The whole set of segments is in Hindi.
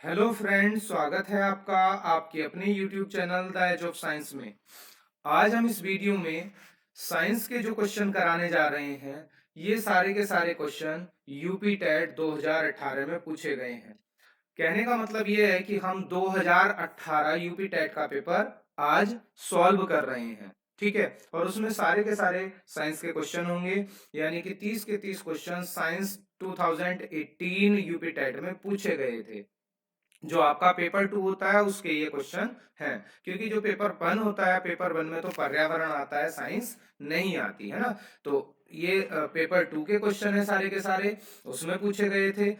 हेलो फ्रेंड्स, स्वागत है आपका आपके अपने YouTube channel the age of science में। आज हम इस वीडियो में साइंस के जो क्वेश्चन कराने जा रहे हैं, ये सारे के सारे क्वेश्चन यूपी टेट 2018 में पूछे गए हैं। कहने का मतलब ये है कि हम 2018 यूपी टेट का पेपर आज सॉल्व कर रहे हैं। ठीक है, और उसमें सारे के सारे साइंस के क्वेश्चन होंगे, यानी कि 30 के 30 क्वेश्चन साइंस 2018 यूपी टेट में पूछे गए थे। जो आपका पेपर 2 होता है उसके ये क्वेश्चन हैं, क्योंकि जो पेपर 1 होता है, पेपर 1 में तो पर्यावरण आता है, साइंस नहीं आती है ना। तो ये पेपर 2 के क्वेश्चन है सारे के सारे, उसमें पूछे गए थे।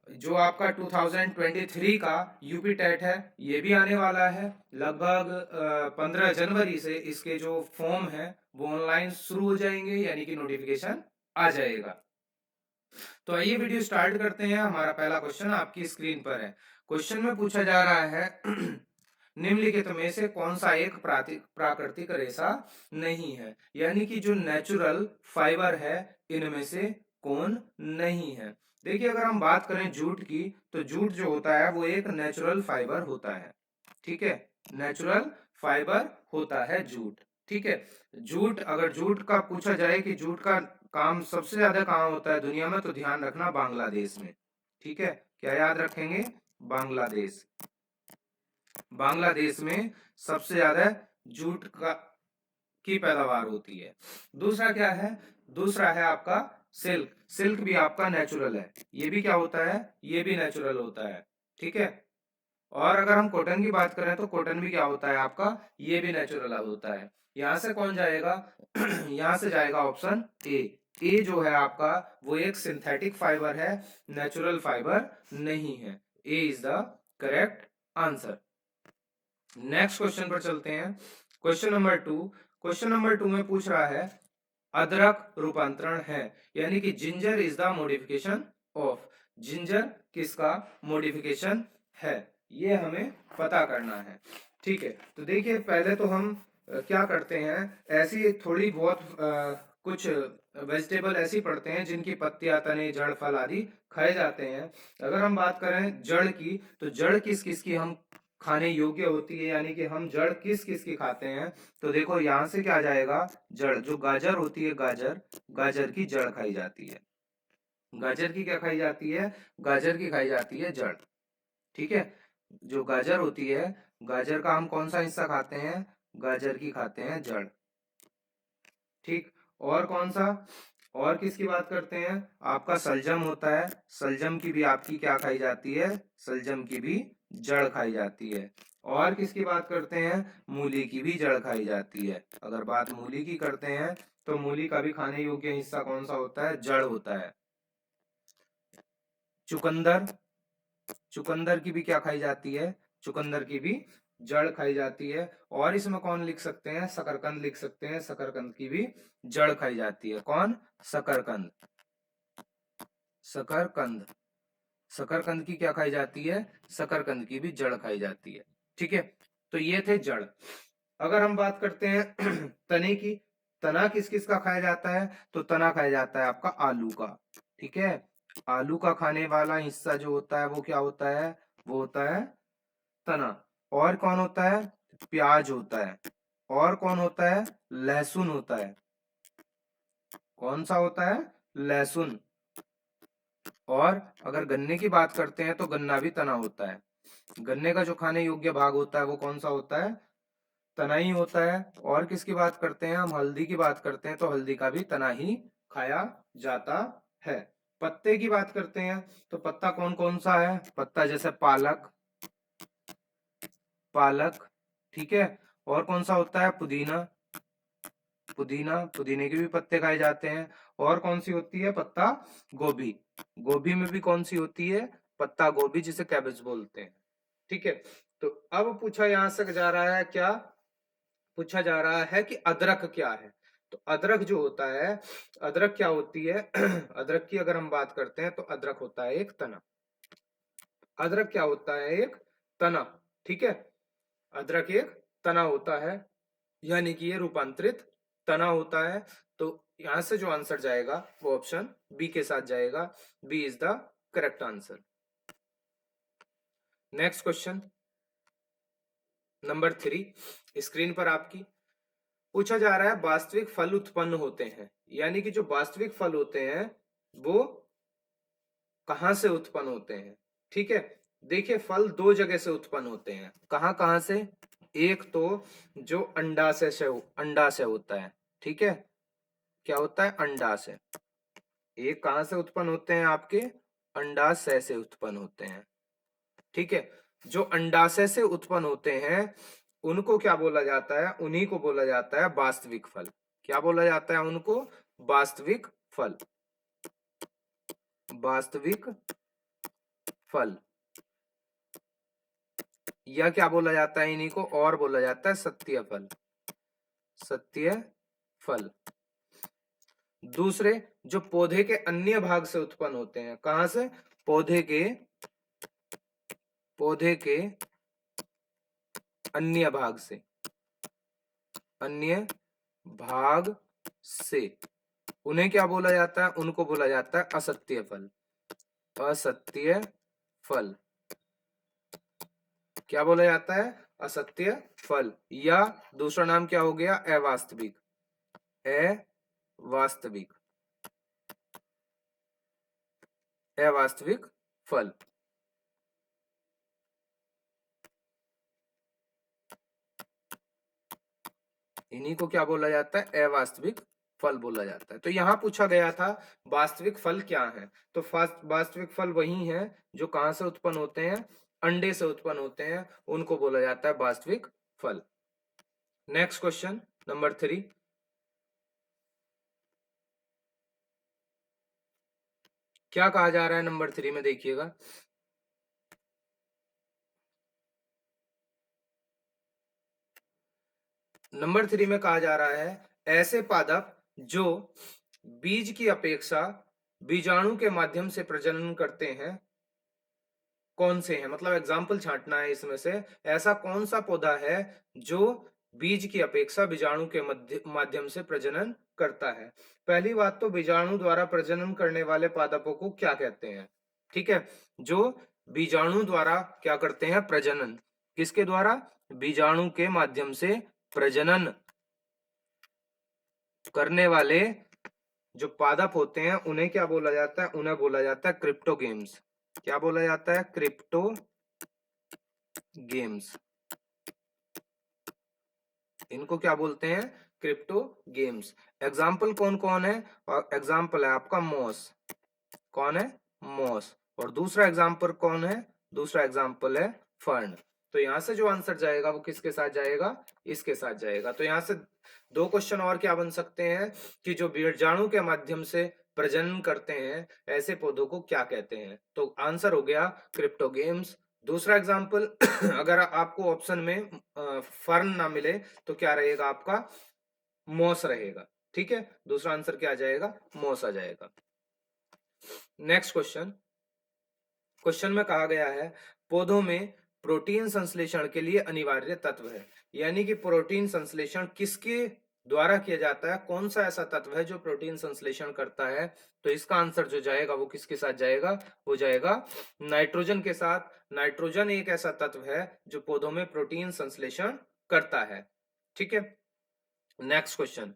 जो आपका 2023 का यूपी टेट है, ये भी आने वाला है। लगभग 15 जनवरी से इसके जो फॉर्म है वो ऑनलाइन शुरू हो जाएंगे, यानी कि नोटिफिकेशन आ जाएगा। तो आइए वीडियो स्टार्ट करते हैं। हमारा पहला क्वेश्चन आपकी स्क्रीन पर है। क्वेश्चन में पूछा जा रहा है निम्नलिखित में से कौन सा एक प्राकृतिक रेशा नहीं है, यानी कि जो नेचुरल फाइबर है इनमें से कौन नहीं है। देखिए, अगर हम बात करें जूट की, तो जूट जो होता है वो एक नेचुरल फाइबर होता है। ठीक है, नेचुरल फाइबर होता है जूट। ठीक है, जूट, अगर जूट का पूछा जाए कि जूट का काम सबसे ज्यादा कहाँ होता है दुनिया में, तो ध्यान रखना बांग्लादेश में। ठीक है, क्या याद रखेंगे? बांग्लादेश। बांग्लादेश में सबसे ज्यादा जूट का की पैदावार होती है। दूसरा क्या है? दूसरा है आपका सिल्क। सिल्क भी आपका नेचुरल है, ये भी क्या होता है? ये भी नेचुरल होता है। ठीक है, और अगर हम कॉटन की बात करें तो कॉटन भी क्या होता है आपका? ये भी नेचुरल होता है। यहां से कौन जाएगा? यहां से जाएगा ऑप्शन ए। ए जो है आपका वो एक सिंथेटिक फाइबर है, नेचुरल फाइबर नहीं है। A is the correct answer. Next question पर चलते हैं। Question number 2। क्वेश्चन नंबर 2 में पूछ रहा है अदरक रूपांतरण है, यानी कि ginger is the modification of. Ginger किसका मॉडिफिकेशन है, ये हमें पता करना है। ठीक है, तो देखिए, पहले तो हम क्या करते हैं, ऐसी थोड़ी बहुत कुछ वेजिटेबल ऐसी पढ़ते हैं जिनकी पत्तियां, तने, जड़, फल आदि खाए जाते हैं। अगर हम बात करें जड़ की, तो जड़ किस किस की हम खाने योग्य होती है, यानी कि हम जड़ किस किस की खाते हैं। तो देखो, यहां से क्या जाएगा? जड़, जो गाजर होती है, गाजर, गाजर की जड़ खाई जाती है। गाजर की क्या खाई जाती है? गाजर की खाई जाती है जड़। ठीक है, जो गाजर होती है, गाजर का हम कौन सा हिस्सा खाते हैं? गाजर की खाते हैं जड़। ठीक, और कौन सा? और किसकी बात करते हैं? आपका सलजम होता है, सलजम की भी आपकी क्या खाई जाती है? सलजम की भी जड़ खाई जाती है। और किसकी बात करते हैं? मूली की भी जड़ खाई जाती है। अगर बात मूली की करते हैं तो मूली का भी खाने योग्य हिस्सा कौन सा होता है? जड़ होता है। चुकंदर, चुकंदर की भी क्या खाई जाती है? चुकंदर की भी जड़ खाई जाती है। और इसमें कौन लिख सकते हैं? शकरकंद लिख सकते हैं, शकरकंद की भी जड़ खाई जाती है। कौन? शकरकंद। शकरकंद, शकरकंद की क्या खाई जाती है? शकरकंद की भी जड़ खाई जाती है। ठीक है, तो ये थे जड़। अगर हम बात करते हैं तने की, तना किस किस का खाया जाता है? तो तना खाया जाता है आपका आलू का। ठीक है, आलू का खाने वाला हिस्सा जो होता है वो क्या होता है? वो होता है तना। और कौन होता है? प्याज होता है। और कौन होता है? लहसुन होता है। कौन सा होता है? लहसुन। और अगर गन्ने की बात करते हैं तो गन्ना भी तना होता है। गन्ने का जो खाने योग्य भाग होता है वो कौन सा होता है? तना ही होता है। और किसकी बात करते हैं? हम हल्दी की बात करते हैं तो हल्दी का भी तना ही खाया जाता है। पत्ते की बात करते हैं तो पत्ता कौन कौन सा है? पत्ता जैसे पालक, पालक। ठीक है, और कौन सा होता है? पुदीना, पुदीना, पुदीने के भी पत्ते खाए जाते हैं। और कौन सी होती है? पत्ता गोभी, गोभी में भी कौन सी होती है? पत्ता गोभी, जिसे कैबेज बोलते हैं। ठीक है, तो अब पूछा यहां से जा रहा है क्या? पूछा जा रहा है कि अदरक क्या है। तो अदरक जो होता है, अदरक क्या होती है? अदरक की अगर हम बात करते हैं तो अदरक होता है एक तना। अदरक क्या होता है? एक तना। ठीक है, अदरक एक तना होता है, यानी कि ये रूपांतरित तना होता है। तो यहां से जो आंसर जाएगा वो ऑप्शन बी के साथ जाएगा। B is the correct answer. Next question number 3 screen पर आपकी पूछा जा रहा है वास्तविक फल उत्पन्न होते हैं, यानी कि जो वास्तविक फल होते हैं वो कहां से उत्पन्न होते हैं। ठीक है, देखिए फल दो जगह से उत्पन्न होते हैं। कहां कहां से? एक तो जो अंडाशय से अंडाशय होता है। ठीक है, क्या होता है? अंडाशय। एक कहां से उत्पन्न होते हैं? आपके अंडाशय से उत्पन्न होते हैं। ठीक है, जो अंडाशय से उत्पन्न होते हैं उनको क्या बोला जाता है? उन्हीं को बोला जाता है वास्तविक फल। क्या बोला जाता है उनको? वास्तविक फल। वास्तविक फल, या क्या बोला जाता है इन्हीं को? और बोला जाता है सत्य फल। सत्य फल। दूसरे जो पौधे के अन्य भाग से उत्पन्न होते हैं। कहां से? पौधे के अन्य भाग से। अन्य भाग से उन्हें क्या बोला जाता है? उनको बोला जाता है असत्य फल। असत्य फल। क्या बोला जाता है? असत्य फल। या दूसरा नाम क्या हो गया? अवास्तविक। अवास्तविक। अवास्तविक फल। इन्हीं को क्या बोला जाता है? अवास्तविक फल बोला जाता है। तो यहां पूछा गया था वास्तविक फल क्या है, तो वास्तविक फल वही है जो कहां से उत्पन्न होते हैं? अंडे से उत्पन्न होते हैं, उनको बोला जाता है वास्तविक फल। नेक्स्ट क्वेश्चन नंबर 3, क्या कहा जा रहा है नंबर 3 में? देखिएगा, नंबर 3 में कहा जा रहा है ऐसे पादप जो बीज की अपेक्षा बीजाणु के माध्यम से प्रजनन करते हैं कौन से हैं? मतलब एग्जाम्पल छांटना है इसमें से। ऐसा कौन सा पौधा है जो बीज की अपेक्षा बीजाणु के माध्यम से प्रजनन करता है? पहली बात तो बीजाणु द्वारा प्रजनन करने वाले पादपों को क्या कहते हैं? ठीक है, जो बीजाणु द्वारा क्या करते हैं? प्रजनन। किसके द्वारा? बीजाणु के माध्यम से प्रजनन करने वाले जो पादप होते हैं उन्हें क्या बोला जाता है? उन्हें बोला जाता है क्रिप्टोगेम्स। क्या बोला जाता है? क्रिप्टोगेम्स। इनको क्या बोलते हैं? Crypto games. एग्जाम्पल कौन कौन है? और एग्जाम्पल है आपका मॉस। कौन है? मॉस। और दूसरा एग्जाम्पल कौन है? दूसरा एग्जाम्पल है फर्न। तो यहां से जो आंसर जाएगा वो किसके साथ जाएगा? इसके साथ जाएगा। तो यहां से दो क्वेश्चन और क्या बन सकते हैं कि जो बीजाणु के माध्यम से प्रजनन करते हैं ऐसे पौधों को क्या कहते हैं? तो आंसर हो गया क्रिप्टोगेम्स। दूसरा एग्जाम्पल अगर आपको ऑप्शन में फर्न ना मिले तो क्या रहेगा आपका? मॉस रहेगा। ठीक है, दूसरा आंसर क्या आ जाएगा? मॉस आ जाएगा। नेक्स्ट क्वेश्चन, क्वेश्चन में कहा गया है पौधों में प्रोटीन संश्लेषण के लिए अनिवार्य तत्व है, यानी कि प्रोटीन संश्लेषण किसके द्वारा किया जाता है? कौन सा ऐसा तत्व है जो प्रोटीन संश्लेषण करता है? तो इसका आंसर जो जाएगा वो किसके साथ जाएगा? वो जाएगा नाइट्रोजन के साथ। नाइट्रोजन एक ऐसा तत्व है जो पौधों में प्रोटीन संश्लेषण करता है। ठीक है, नेक्स्ट क्वेश्चन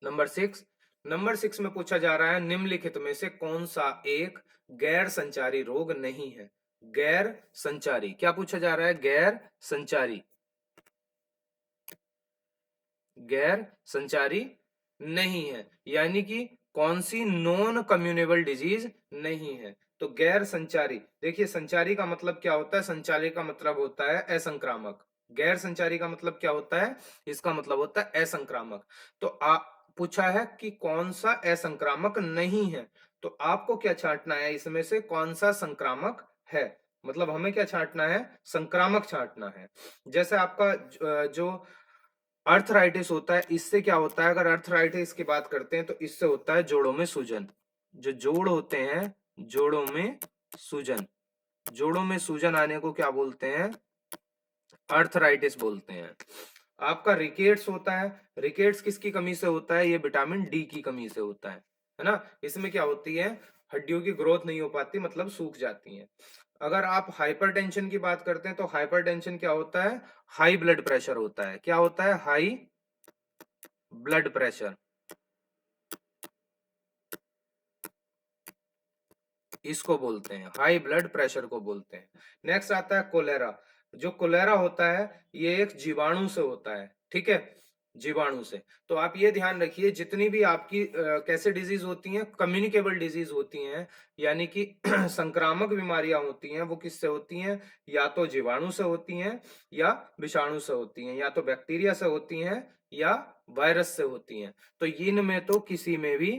नंबर 6। नंबर 6 में पूछा जा रहा है निम्नलिखित में से कौन सा एक गैर संचारी रोग नहीं है? गैर संचारी। क्या पूछा जा रहा है? गैर संचारी। गैर संचारी नहीं है, यानी कि कौन सी? नॉन कम्युनेबल डिजीज नहीं है। तो गैर संचारी, देखिए संचारी का मतलब क्या होता है? संचारी का मतलब होता है असंक्रामक। गैर संचारी का मतलब क्या होता है? इसका मतलब होता है असंक्रामक। तो पूछा है कि कौन सा असंक्रामक नहीं है, तो आपको क्या छांटना है इसमें से? कौन सा संक्रामक है? मतलब हमें क्या छांटना है? संक्रामक छांटना है। जैसे आपका जो अर्थराइटिस होता है, इससे क्या होता है? अगर अर्थराइटिस की बात करते हैं तो इससे होता है जोड़ों में सूजन। जो जोड़ होते हैं, जोड़ों में सूजन। जोड़ों में सूजन आने को क्या बोलते हैं? अर्थराइटिस बोलते हैं। आपका रिकेट्स होता है, रिकेट्स किसकी कमी से होता है? ये विटामिन डी की कमी से होता है ना? इसमें क्या होती है? हड्डियों की ग्रोथ नहीं हो पाती, मतलब सूख जाती हैं। अगर आप हाइपरटेंशन की बात करते हैं तो हाइपरटेंशन क्या होता है, हाई ब्लड प्रेशर होता है। क्या होता है, हाई ब्लड प्रेशर, इसको बोलते हैं, हाई ब्लड प्रेशर को बोलते हैं। नेक्स्ट आता है कोलेरा। जो कोलेरा होता है ये एक जीवाणु से होता है, ठीक है, जीवाणु से। तो आप ये ध्यान रखिए, जितनी भी आपकी कैसे डिजीज होती हैं, कम्युनिकेबल डिजीज होती हैं, यानी कि संक्रामक बीमारियां होती हैं, वो किससे होती हैं, या तो जीवाणु से होती हैं, या विषाणु से होती हैं, या तो बैक्टीरिया से होती हैं, या वायरस से होती हैं। तो इनमें तो किसी में भी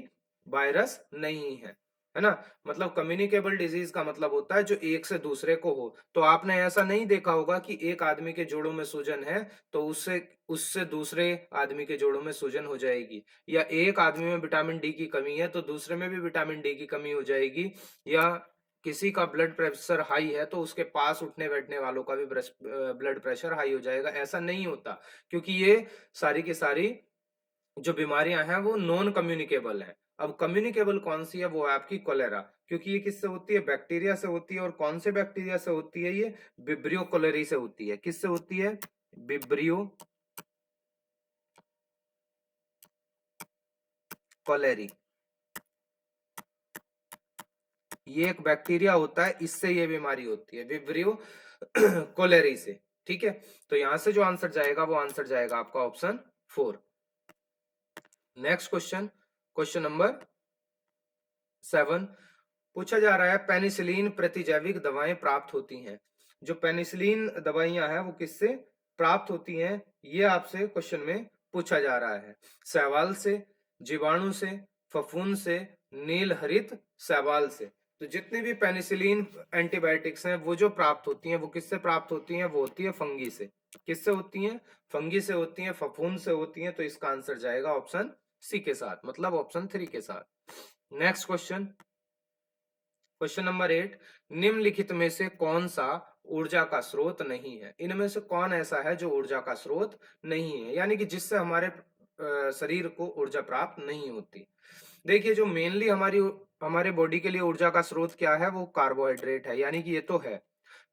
वायरस नहीं है ना। मतलब कम्युनिकेबल डिजीज का मतलब होता है जो एक से दूसरे को हो। तो आपने ऐसा नहीं देखा होगा कि एक आदमी के जोड़ों में सूजन है तो उससे उससे दूसरे आदमी के जोड़ों में सूजन हो जाएगी, या एक आदमी में विटामिन डी की कमी है तो दूसरे में भी विटामिन डी की कमी हो जाएगी, या किसी का ब्लड प्रेशर हाई है तो उसके पास उठने बैठने वालों का भी ब्लड प्रेशर हाई हो जाएगा। ऐसा नहीं होता, क्योंकि ये सारी की सारी जो बीमारियां हैं वो नॉन कम्युनिकेबल हैं। अब कम्युनिकेबल कौन सी है, वो है आपकी कोलेरा, क्योंकि ये किससे होती है, बैक्टीरिया से होती है। और कौन से बैक्टीरिया से होती है, ये विब्रियो कोलेरी से होती है। किससे होती है, विब्रियो कोलेरी, ये एक बैक्टीरिया होता है, इससे ये बीमारी होती है, विब्रियो कोलेरी से। ठीक है, तो यहां से जो आंसर जाएगा वो आंसर जाएगा आपका option 4। Next question, question number 7 पूछा जा रहा है, पेनिसिलिन प्रतिजैविक दवाएं प्राप्त होती हैं। जो पेनिसिलिन दवाइयां हैं वो किससे प्राप्त होती हैं, ये आपसे क्वेश्चन में पूछा जा रहा है। शैवाल से, जीवाणु से, फफूंद से, नील हरित शैवाल से। तो जितनी भी पेनिसिलिन एंटीबायोटिक्स हैं वो जो प्राप्त होती हैं वो किससे प्राप्त होती हैं, वो होती है फंगी से। किससे होती हैं, फंगी से होती हैं, फफूंद से होती हैं। तो इसका आंसर जाएगा ऑप्शन सी के साथ, मतलब ऑप्शन 3 के साथ। नेक्स्ट क्वेश्चन, क्वेश्चन नंबर 8, निम्नलिखित में से कौन सा ऊर्जा का स्रोत नहीं है। इनमें से कौन ऐसा है जो ऊर्जा का स्रोत नहीं है, यानी कि जिससे हमारे शरीर को ऊर्जा प्राप्त नहीं होती। देखिए, जो मेनली हमारे बॉडी के लिए ऊर्जा का स्रोत क्या है, वो कार्बोहाइड्रेट है, यानी कि ये तो है।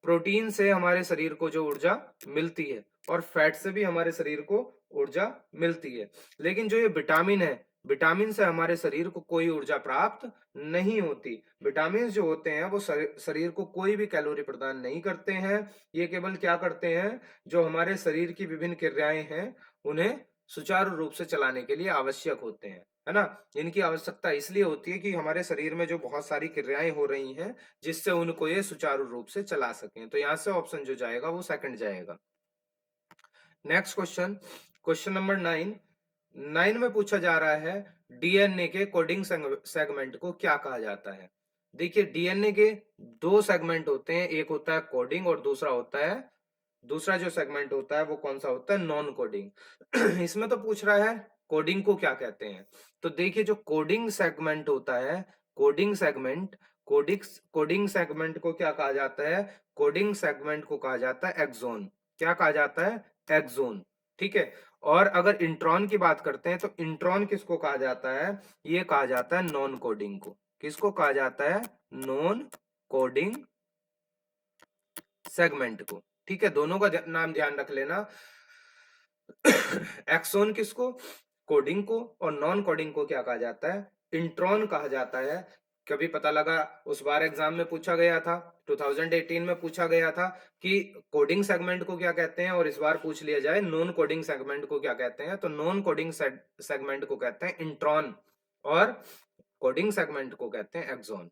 प्रोटीन से हमारे शरीर को जो ऊर्जा मिलती है, और फैट से भी हमारे शरीर को ऊर्जा मिलती है। लेकिन जो ये विटामिन है, विटामिन से हमारे शरीर को कोई ऊर्जा प्राप्त नहीं होती। विटामिन जो होते हैं वो शरीर को कोई भी कैलोरी प्रदान नहीं करते हैं। ये केवल क्या करते हैं, जो हमारे शरीर की विभिन्न क्रियाएं हैं उन्हें सुचारू रूप से चलाने के लिए आवश्यक होते हैं, है ना। इनकी आवश्यकता इसलिए होती है कि हमारे शरीर में जो बहुत सारी क्रियाएं हो रही हैं जिससे उनको ये सुचारू रूप से चला सकें। तो यहां से ऑप्शन जो जाएगा वो सेकंड जाएगा। Next question, question number 9। 9 में पूछा जा रहा है, डीएनए के कोडिंग सेगमेंट को क्या कहा जाता है। देखिए, डीएनए के दो सेगमेंट होते हैं, एक होता है कोडिंग और दूसरा जो सेगमेंट होता है वो कौन सा होता है, नॉन कोडिंग। इसमें तो पूछ रहा है कोडिंग को क्या कहते हैं। तो देखिए, जो कोडिंग सेगमेंट होता है, कोडिंग सेगमेंट, कोडिंग सेगमेंट को क्या कहा जाता है, कोडिंग सेगमेंट को कहा जाता है एक्सोन। क्या कहा जाता है, एक्सोन। ठीक है। और अगर इंट्रॉन की बात करते हैं तो इंट्रॉन किसको कहा जाता है, ये कहा जाता है नॉन कोडिंग को। किसको कहा जाता है, नॉन कोडिंग सेगमेंट को। ठीक है, दोनों का नाम ध्यान रख लेना। एक्सोन किसको, कोडिंग को, और नॉन कोडिंग को क्या कहा जाता है, इंट्रॉन कहा जाता है। कभी पता लगा उस बार एग्जाम में पूछा गया था, 2018 में पूछा गया था कि कोडिंग सेगमेंट को क्या कहते हैं, और इस बार पूछ लिया जाए नॉन कोडिंग सेगमेंट को क्या कहते हैं। तो नॉन कोडिंग सेगमेंट को कहते हैं इंट्रॉन, और कोडिंग सेगमेंट को कहते हैं axon.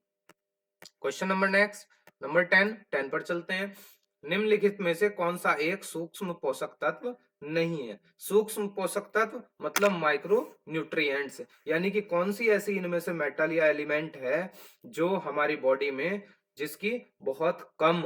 Question number next, number 10 पर चलते हैं। निम्नलिखित में से कौन सा एक सूक्ष्म पोषक तत्व नहीं है। सूक्ष्म पोषक तत्व मतलब माइक्रो न्यूट्रिएंट्स, यानी कि कौन सी ऐसी इनमें से मेटल या एलिमेंट है जो हमारी बॉडी में जिसकी बहुत कम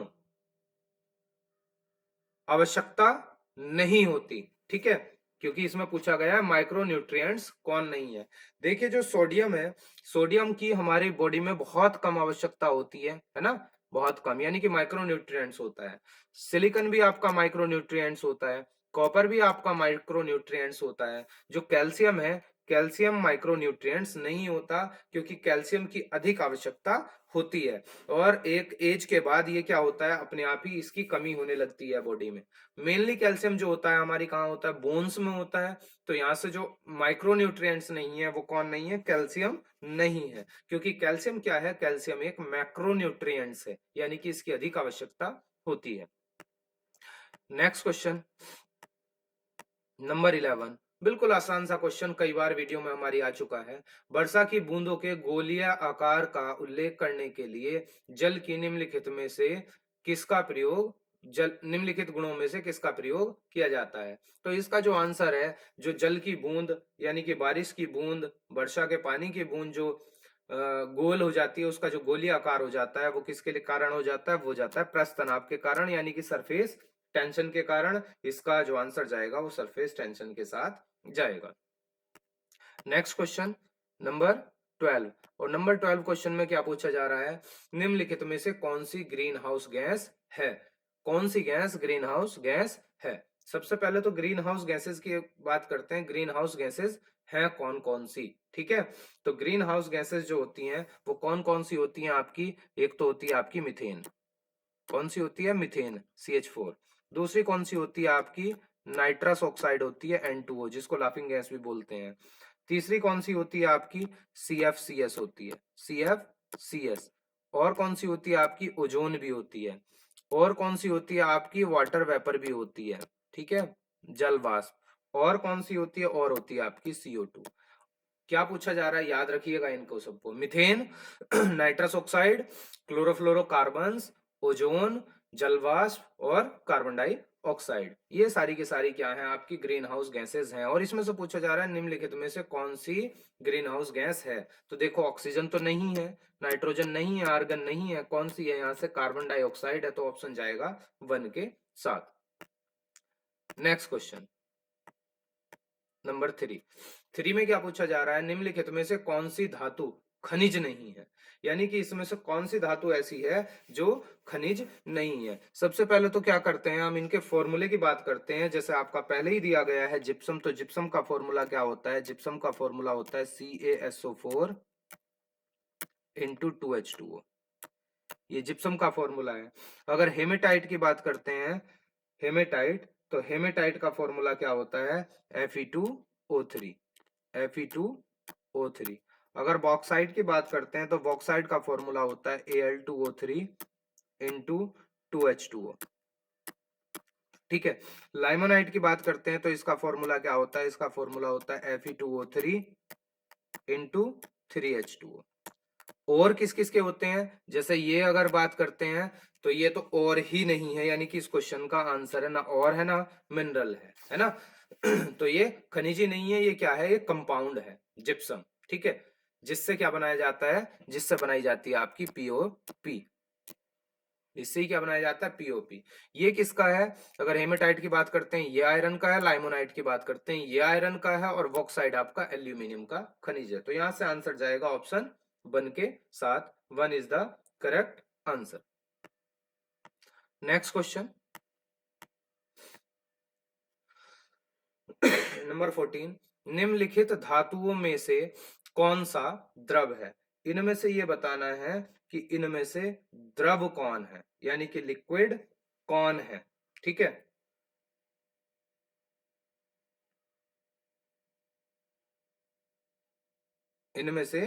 आवश्यकता नहीं होती। ठीक है, क्योंकि इसमें पूछा गया है माइक्रो न्यूट्रिएंट्स कौन नहीं है। देखिए, जो सोडियम है, सोडियम की हमारी बॉडी में बहुत कम आवश्यकता होती है ना, बहुत कम, यानी कि माइक्रो न्यूट्रिएंट्स होता है। सिलिकॉन भी आपका माइक्रो न्यूट्रिएंट्स होता है, कॉपर भी आपका माइक्रो न्यूट्रिएंट्स होता है। जो कैल्शियम है, कैल्शियम माइक्रोन्यूट्रिएंट्स नहीं होता, क्योंकि कैल्शियम की अधिक आवश्यकता होती है और एक एज के बाद ये क्या होता है, अपने आप ही इसकी कमी होने लगती है बॉडी में। मेनली कैल्शियम जो होता है हमारी कहाँ होता है, बोन्स में होता है। तो यहाँ से जो माइक्रोन्यूट्रिएंट्स नहीं है वो कौन नहीं है, कैल्शियम नहीं है, क्योंकि कैल्शियम क्या है, कैल्शियम एक मैक्रोन्यूट्रिएंट्स है, यानी कि इसकी अधिक आवश्यकता होती है। नेक्स्ट क्वेश्चन नंबर 11, बिल्कुल आसान सा क्वेश्चन, कई बार वीडियो में हमारी आ चुका है। वर्षा की बूंदों के गोलीय आकार का उल्लेख करने के लिए जल की निम्नलिखित में से किसका प्रयोग, जल निम्नलिखित गुणों में से किसका प्रयोग किया जाता है। तो इसका जो आंसर है, जो जल की बूंद यानी कि बारिश की बूंद, वर्षा के पानी की बूंद जो गोल हो जाती है, उसका जो गोलीय आकार हो जाता है वो किसके लिए कारण हो जाता है, वो जाता है पृष्ठ तनाव के कारण, यानी कि सरफेस टेंशन के कारण। इसका जो आंसर जाएगा वो सरफेस टेंशन के साथ जाएगा। नेक्स्ट क्वेश्चन नंबर 12, और नंबर 12 क्वेश्चन में क्या पूछा जा रहा है, निम्नलिखित में से कौन सी ग्रीन हाउस गैस है, कौन सी गैस ग्रीन हाउस गैस है। सबसे पहले तो ग्रीन हाउस गैसेस की बात करते हैं, ग्रीन हाउस गैसेस हैं कौन कौन सी। ठीक है, तो ग्रीन हाउस गैसेस जो होती हैं वो कौन कौन सी होती हैं आपकी, एक तो होती है आपकी मीथेन, कौन सी होती है, मीथेन CH4। दूसरी कौन सी होती है आपकी, नाइट्रस ऑक्साइड होती है N2O, जिसको लाफिंग गैस भी बोलते हैं। तीसरी कौन सी होती है आपकी, CFCS होती है, CFCS। और कौन सी होती है आपकी, ओजोन भी होती है। और कौन सी होती है आपकी, वाटर वेपर भी होती है, ठीक है, जल वाष्प। और कौन सी होती है, और होती है आपकी CO2। क्या पूछा जा रहा है, याद रखिएगा इनको सबको, methane, nitrous oxide, chlorofluorocarbons, ozone, जलवाष्प और कार्बन डाइऑक्साइड, ये सारी की सारी क्या है आपकी ग्रीन हाउस गैसेस हैं। और इसमें से पूछा जा रहा है निम्नलिखित में से कौन सी ग्रीन हाउस गैस है। तो देखो ऑक्सीजन तो नहीं है, नाइट्रोजन नहीं है, आर्गन नहीं है, कौन सी है यहाँ से, कार्बन डाइऑक्साइड है, तो ऑप्शन जाएगा 1 के साथ। नेक्स्ट क्वेश्चन नंबर 3 में क्या पूछा जा रहा है, निम्नलिखित में से कौन सी धातु खनिज नहीं है, यानी कि इसमें से कौन सी धातु ऐसी है जो खनिज नहीं है। सबसे पहले तो क्या करते हैं, हम इनके फॉर्मूले की बात करते हैं। जैसे आपका पहले ही दिया गया है जिप्सम, तो जिप्सम का फॉर्मूला क्या होता है, जिप्सम का फॉर्मूला होता है CaSO4 × 2H2O, ये जिप्सम का फॉर्मूला है। अगर हेमेटाइट की बात करते हैं, हेमेटाइट, तो हेमेटाइट का फॉर्मूला क्या होता है, Fe2O3, Fe2O3। अगर बॉक्साइट की बात करते हैं तो बॉक्साइट का फॉर्मूला होता है Al2O3 × 2H2O, ठीक है। लाइमोनाइट की बात करते हैं तो इसका फॉर्मूला क्या होता है, इसका फॉर्मूला होता है Fe2O3 × 3H2O। और किस किस के होते हैं, जैसे ये अगर बात करते हैं तो ये तो और ही नहीं है, यानी कि इस क्वेश्चन का आंसर है ना और है ना मिनरल है ना। तो ये खनिजी नहीं है, ये क्या है, ये कंपाउंड है जिप्सम, ठीक है। जिससे क्या बनाया जाता है, जिससे बनाई जाती है आपकी POP, इससे ही क्या बनाया जाता है, POP। ये किसका है, अगर हेमेटाइट की बात करते हैं ये आयरन का है, लाइमोनाइट की बात करते हैं ये आयरन का है, और बॉक्साइट आपका एल्यूमिनियम का खनिज है। तो यहां से आंसर जाएगा ऑप्शन 1 के साथ, 1 is the correct answer. Next question number 14, निम्नलिखित धातुओं में से कौन सा द्रव है। इनमें से ये बताना है कि इनमें से द्रव कौन है, यानी कि लिक्विड कौन है, ठीक है। इनमें से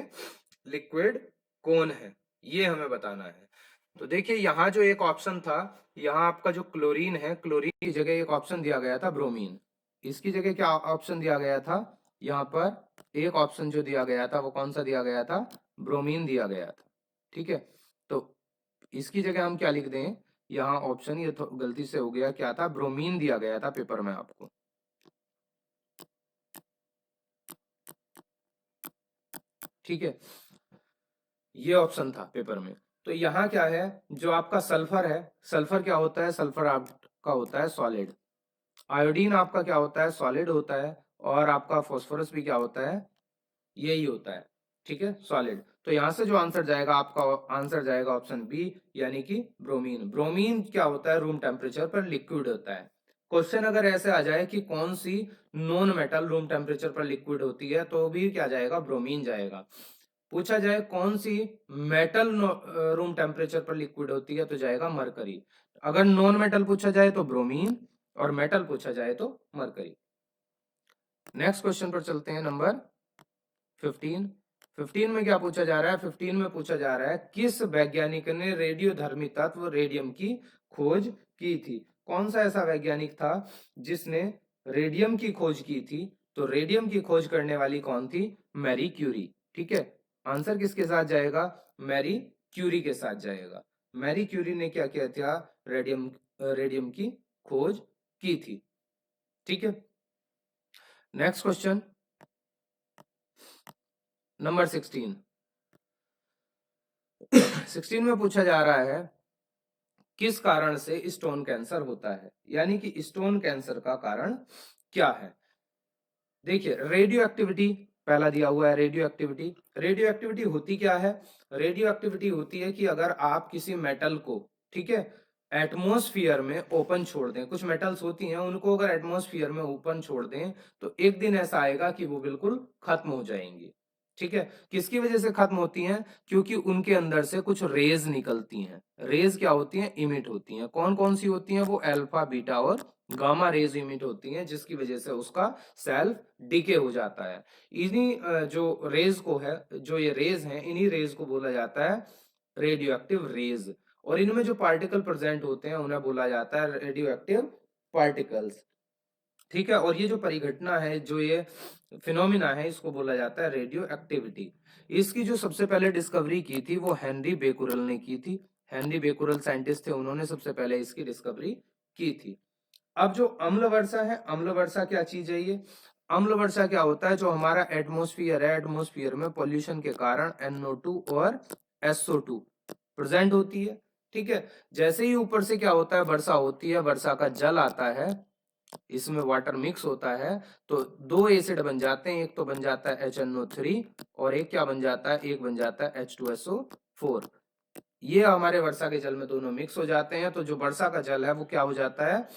लिक्विड कौन है, ये हमें बताना है। तो देखिए यहाँ जो एक ऑप्शन था, यहाँ आपका जो क्लोरीन है, क्लोरीन की जगह एक ऑप्शन दिया गया था ब्रोमीन। इसकी जगह क्या ऑप्शन दिया गया था, यहाँ पर एक ऑप्शन जो दिया गया था वो कौन सा दिया गया था, ब्रोमीन दिया गया था, ठीक है। तो इसकी जगह हम क्या लिख दें, यहाँ ऑप्शन ये तो गलती से हो गया, क्या था, ब्रोमीन दिया गया था पेपर में आपको, ठीक है, ये ऑप्शन था पेपर में। तो यहाँ क्या है, जो आपका सल्फर है, सल्फर क्या होता है, सल्फर आपका होता है सॉलिड, आयोडीन आपका क्या होता है, सॉलिड होता है, और आपका फास्फोरस भी क्या होता है, यही होता है, ठीक है, सॉलिड। तो यहां से जो आंसर जाएगा आपका, आंसर जाएगा ऑप्शन बी, यानी कि ब्रोमीन। ब्रोमीन क्या होता है, रूम टेम्परेचर पर लिक्विड होता है। क्वेश्चन अगर ऐसे आ जाए कि कौन सी नॉन मेटल रूम टेम्परेचर पर लिक्विड होती है तो भी क्या जाएगा, ब्रोमीन जाएगा। पूछा जाए कौन सी मेटल रूम टेम्परेचर पर लिक्विड होती है तो जाएगा मरकरी। अगर नॉन मेटल पूछा जाए तो ब्रोमीन, और मेटल पूछा जाए तो मरकरी। नेक्स्ट क्वेश्चन पर चलते हैं, नंबर 15। 15 में क्या पूछा जा रहा है, 15 में पूछा जा रहा है किस वैज्ञानिक ने रेडियोधर्मी तत्व रेडियम की खोज की थी। कौन सा ऐसा वैज्ञानिक था जिसने रेडियम की खोज की थी, तो रेडियम की खोज करने वाली कौन थी, मैरी क्यूरी। ठीक है, आंसर किसके साथ जाएगा, मैरी क्यूरी के साथ जाएगा। मैरी क्यूरी ने क्या किया था, रेडियम की खोज की थी। ठीक है, नेक्स्ट क्वेश्चन नंबर 16। 16 में पूछा जा रहा है किस कारण से स्टोन कैंसर होता है, यानी कि स्टोन कैंसर का कारण क्या है। देखिए, रेडियो एक्टिविटी पहला दिया हुआ है। रेडियो एक्टिविटी, रेडियो एक्टिविटी होती क्या है, रेडियो एक्टिविटी होती है कि अगर आप किसी मेटल को, ठीक है, एटमॉस्फेयर में ओपन छोड़ दें, कुछ मेटल्स होती हैं उनको अगर एटमॉस्फेयर में ओपन छोड़ दें तो एक दिन ऐसा आएगा कि वो बिल्कुल खत्म हो जाएंगी। ठीक है, किसकी वजह से खत्म होती हैं, क्योंकि उनके अंदर से कुछ रेज निकलती हैं। रेज क्या होती हैं, इमिट होती हैं। कौन कौन सी होती हैं, वो अल्फा, बीटा और गामा रेज इमिट होती हैं, जिसकी वजह से उसका सेल्फ डीके हो जाता है। इन्हीं जो रेज को है, जो ये रेज हैं, इन्हीं रेज को बोला जाता है रेडियो एक्टिव रेज। और इनमें जो पार्टिकल प्रेजेंट होते हैं उन्हें बोला जाता है रेडियो एक्टिव पार्टिकल्स। ठीक है, और ये जो परिघटना है, जो ये फिनोमिना है, इसको बोला जाता है रेडियो एक्टिविटी। इसकी जो सबसे पहले डिस्कवरी की थी वो हेनरी बेकुरल ने की थी। हेनरी बेकुरल साइंटिस्ट थे, उन्होंने सबसे पहले इसकी डिस्कवरी की थी। अब जो अम्ल वर्षा है, अम्ल वर्षा क्या चीज है ये, अम्ल वर्षा क्या होता है, जो हमारा एटमॉस्फेयर है, एटमॉस्फेयर में पॉल्यूशन के कारण NO2 और SO2 प्रेजेंट होती है। ठीक है, जैसे ही ऊपर से क्या होता है, वर्षा होती है, वर्षा का जल आता है, इसमें वाटर मिक्स होता है, तो दो एसिड बन जाते हैं। एक तो बन जाता है HNO3 और एक क्या बन जाता है, एक बन जाता है H2SO4। ये हमारे वर्षा के जल में दोनों मिक्स हो जाते हैं, तो जो वर्षा का जल है वो क्या हो जाता है,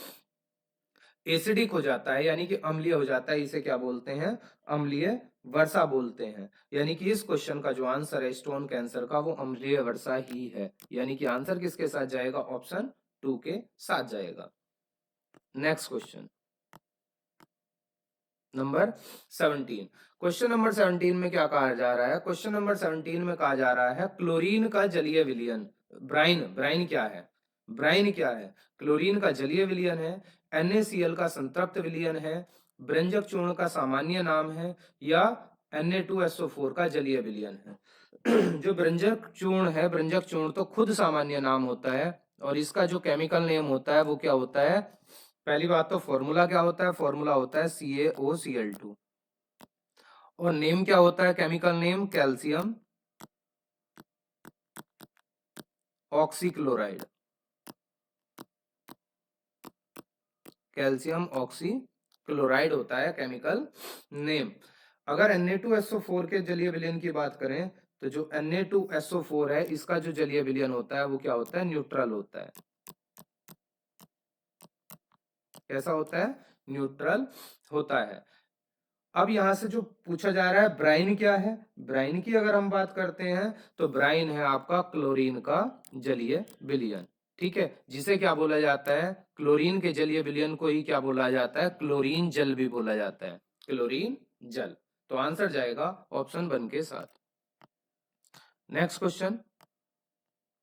एसिडिक हो जाता है, यानी कि अम्लीय हो जाता है। इसे क्या बोलते हैं, अम्लीय वर्षा बोलते हैं। यानी कि इस क्वेश्चन का जो आंसर है स्टोन कैंसर का, वो अम्लीय वर्षा ही है। यानी कि आंसर किसके साथ जाएगा, ऑप्शन 2 के साथ जाएगा। Next question number 17। Question number 17 में क्या कहा जा रहा है, क्वेश्चन नंबर 17 में कहा जा रहा है क्लोरीन का जलीय विलयन, ब्राइन, ब्राइन क्या है, ब्राइन क्या है, क्लोरीन का जलीय विलयन है, NaCl का संतृप्त विलयन है, ब्रंजक चूर्ण का सामान्य नाम है, या Na2SO4 का जलीय विलयन है। जो ब्रंजक चूर्ण है, ब्रंजक चूर्ण तो खुद सामान्य नाम होता है, और इसका जो केमिकल नेम होता है वो क्या होता है, पहली बात तो फॉर्मूला क्या होता है, फॉर्मूला होता है CaOCl2। और नेम क्या होता है, chemical name calcium oxychloride, calcium oxychloride होता है केमिकल नेम। अगर Na2SO4 के जलीय विलयन की बात करें तो जो Na2SO4 है, इसका जो जलीय विलयन होता है वो क्या होता है, न्यूट्रल होता है। कैसा होता है, न्यूट्रल होता है। अब यहां से जो पूछा जा रहा है ब्राइन क्या है, ब्राइन की अगर हम बात करते हैं तो ब्राइन है आपका क्लोरीन का जलीय विलयन। ठीक है, जिसे क्या बोला जाता है, क्लोरीन के जलीय विलयन को ही क्या बोला जाता है, क्लोरीन जल भी बोला जाता है, क्लोरीन जल। तो आंसर जाएगा ऑप्शन 1 के साथ। Next question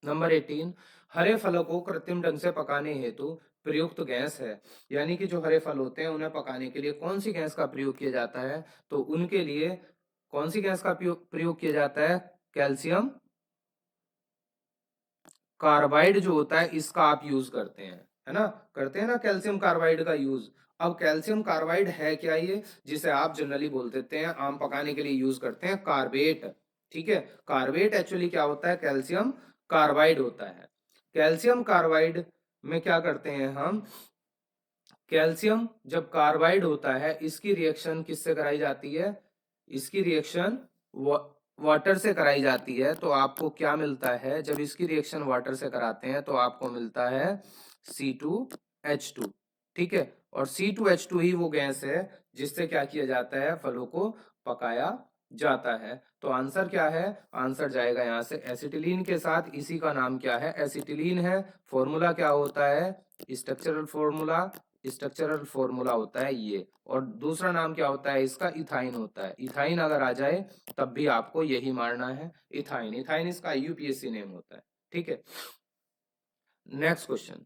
number 18। हरे फलों को कृत्रिम ढंग से पकाने हेतु प्रयुक्त गैस है, यानी कि जो हरे फल होते हैं उन्हें पकाने के लिए कौन सी गैस का प्रयोग किया जाता है, तो उनके लिए कौन सी गैस का प्रयोग किया जाता है, कैल्शियम कार्बाइड जो होता है इसका आप यूज करते हैं, है ना, करते हैं ना कैल्शियम कार्बाइड का यूज। अब कैल्शियम कार्बाइड है क्या, ये जिसे आप जनरली बोल देते हैं, आम पकाने के लिए यूज करते हैं, कार्बेट। ठीक है, कार्बेट एक्चुअली क्या होता है, कैल्शियम कार्बाइड होता है। कैल्शियम कार्बाइड में क्या करते हैं हम, कैल्शियम जब कार्बाइड होता है, इसकी रिएक्शन किससे कराई जाती है, इसकी रिएक्शन वाटर से कराई जाती है। तो आपको क्या मिलता है, जब इसकी रिएक्शन वाटर से कराते हैं तो आपको मिलता है C2H2। ठीक है, और C2H2 ही वो गैस है जिससे क्या किया जाता है, फलों को पकाया जाता है। तो आंसर क्या है, आंसर जाएगा यहाँ से एसिटिलीन के साथ, इसी का नाम क्या है, एसिटिलीन है। फॉर्मूला क्या होता है, स्ट्रक्चरल फॉर्मूला, स्ट्रक्चरल फॉर्मूला होता है ये। और दूसरा नाम क्या होता है इसका, इथाइन होता है। इथाइन अगर आ जाए तब भी आपको यही मारना है, इथाइन। इथाइन इसका यूपीएससी नेम होता है। ठीक है, नेक्स्ट क्वेश्चन,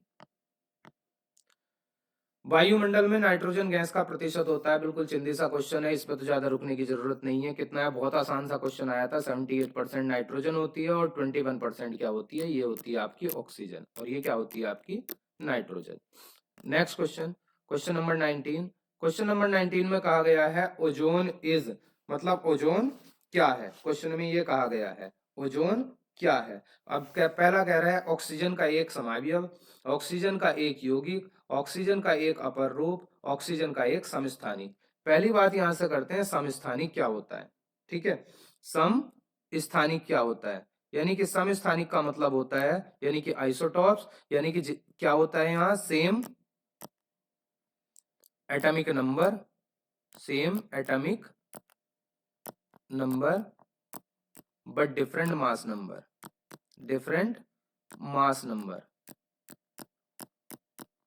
वायुमंडल में नाइट्रोजन गैस का प्रतिशत होता है, बिल्कुल चिंदी सा क्वेश्चन है, इस पे तो ज्यादा रुकने की जरूरत नहीं है। कितना है, बहुत आसान सा क्वेश्चन आया था। 78% नाइट्रोजन होती है और 21% क्या होती है, ये होती है आपकी ऑक्सीजन, और ये क्या होती है आपकी nitrogen. Next question, question number 19। Question number 19 में कहा गया है ओजोन इज, मतलब ओजोन क्या है, क्वेश्चन में ये कहा गया है ओजोन क्या है। अब क्या पहला कह रहा है ऑक्सीजन का एक समावयव, ऑक्सीजन का एक यौगिक, ऑक्सीजन का एक अपर रूप, ऑक्सीजन का एक समस्थानिक। पहली बात यहां से करते हैं, समस्थानिक क्या होता है। ठीक है, सम स्थानिक क्या होता है, यानी कि समस्थानिक का मतलब होता है यानी कि आइसोटॉप्स, यानी कि क्या होता है यहाँ, same atomic number, same atomic number but different mass number, different mass number,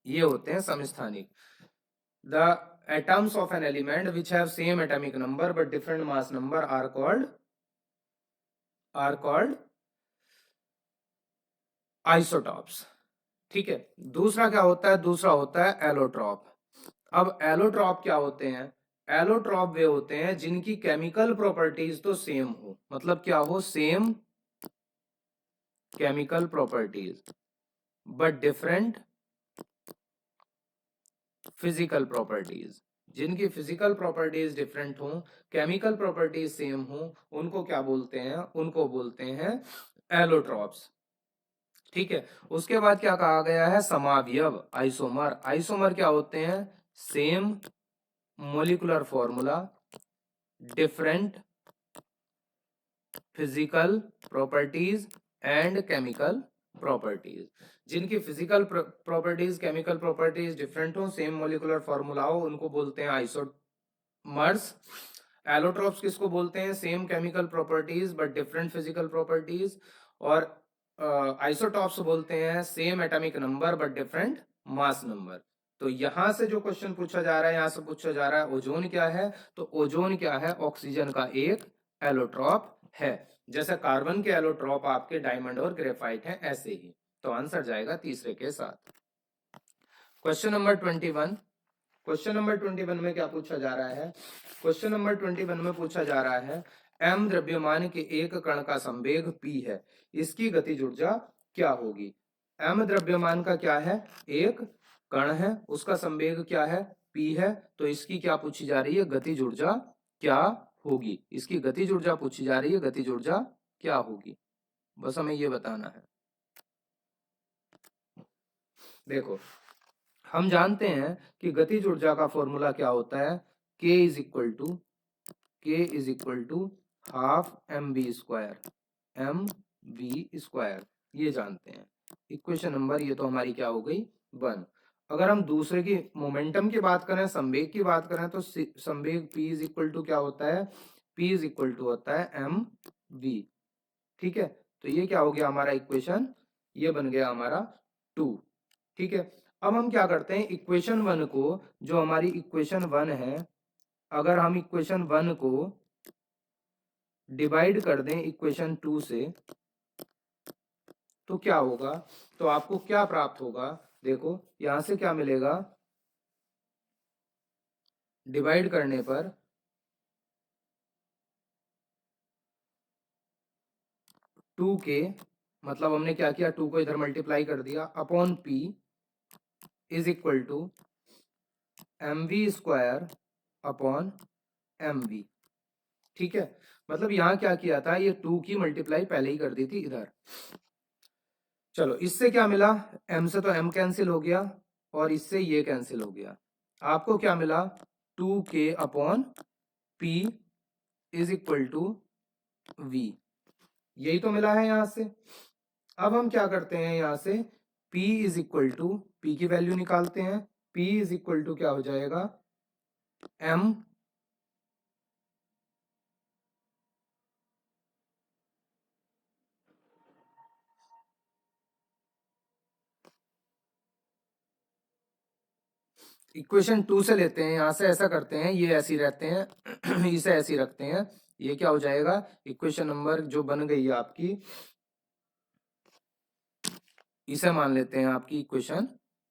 ये होते हैं समस्थानिक। The atoms of an element which have same atomic number but different mass number are called isotopes। ठीक है, दूसरा क्या होता है, दूसरा होता है एलोट्रॉप। अब एलोट्रॉप क्या होते हैं, एलोट्रॉप वे होते हैं जिनकी केमिकल प्रॉपर्टीज तो सेम हो, मतलब क्या हो, same chemical properties but different physical properties, जिनकी फिजिकल प्रॉपर्टीज डिफरेंट हो, केमिकल प्रॉपर्टीज सेम हो, उनको क्या बोलते हैं, उनको बोलते हैं एलोट्रॉप्स। ठीक है, उसके बाद क्या कहा गया है, समावयव, आइसोमर। आइसोमर क्या होते हैं, same molecular formula, different physical properties and chemical properties, जिनकी physical properties chemical properties different हो, सेम मोलिकुलर फॉर्मूला हो, उनको बोलते हैं आइसोमर्स। एलोट्रोप्स किसको बोलते हैं, same chemical properties but different physical properties. और आइसोटॉप्स बोलते हैं same atomic number but different mass number. तो यहां से जो क्वेश्चन पूछा जा रहा है, यहां से पूछा जा रहा है ओजोन क्या है, तो ओजोन क्या है, ऑक्सीजन का एक एलोट्रॉप है। जैसे कार्बन के एलोट्रॉप आपके डायमंड और ग्रेफाइट हैं, ऐसे ही। तो आंसर जाएगा तीसरे के साथ। Question number 21। क्वेश्चन नंबर 21 में क्या पूछा जा रहा है, क्वेश्चन नंबर 21 में पूछा जा रहा है m द्रव्यमान के एक कण का संवेग p है, इसकी गतिज ऊर्जा क्या होगी। m द्रव्यमान का क्या है, एक कण है, उसका संवेग क्या है, p है, तो इसकी क्या पूछी जा रही है, गतिज ऊर्जा क्या होगी, इसकी गतिज ऊर्जा पूछी जा रही है, गतिज ऊर्जा क्या होगी, बस हमें ये बताना है। देखो, हम जानते हैं कि गतिज ऊर्जा का फॉर्मूला क्या होता है, k is equal to half M V square, ये जानते हैं। इक्वेशन नंबर ये तो हमारी क्या हो गई, 1। अगर हम दूसरे की मोमेंटम की बात करें, संवेग की बात करें, तो संवेग p इज इक्वल टू क्या होता है, p इज इक्वल टू होता है एम वी। ठीक है, तो ये क्या हो गया हमारा इक्वेशन, ये बन गया हमारा 2। ठीक है, अब हम क्या करते हैं, इक्वेशन 1 को, जो हमारी इक्वेशन 1 है, अगर हम इक्वेशन 1 को डिवाइड कर दें इक्वेशन 2 से, तो क्या होगा, तो आपको क्या प्राप्त होगा, देखो यहां से क्या मिलेगा, डिवाइड करने पर 2k, मतलब हमने क्या किया, 2 को इधर मल्टीप्लाई कर दिया, upon p is equal to M V square upon M V. ठीक है, मतलब यहां क्या किया था, ये 2 की मल्टीप्लाई पहले ही कर दी थी इधर। चलो, इससे क्या मिला, m से तो m कैंसिल हो गया और इससे ये कैंसिल हो गया, आपको क्या मिला, 2k upon p is equal to v, यही तो मिला है यहां से। अब हम क्या करते हैं, यहां से p is equal to, p की वैल्यू निकालते हैं, P इज इक्वल टू क्या हो जाएगा, M इक्वेशन 2 से लेते हैं, यहां से ऐसा करते हैं, ये ऐसी रहते हैं इसे ऐसी रखते हैं, ये क्या हो जाएगा, इक्वेशन नंबर जो बन गई है आपकी, इसे मान लेते हैं आपकी इक्वेशन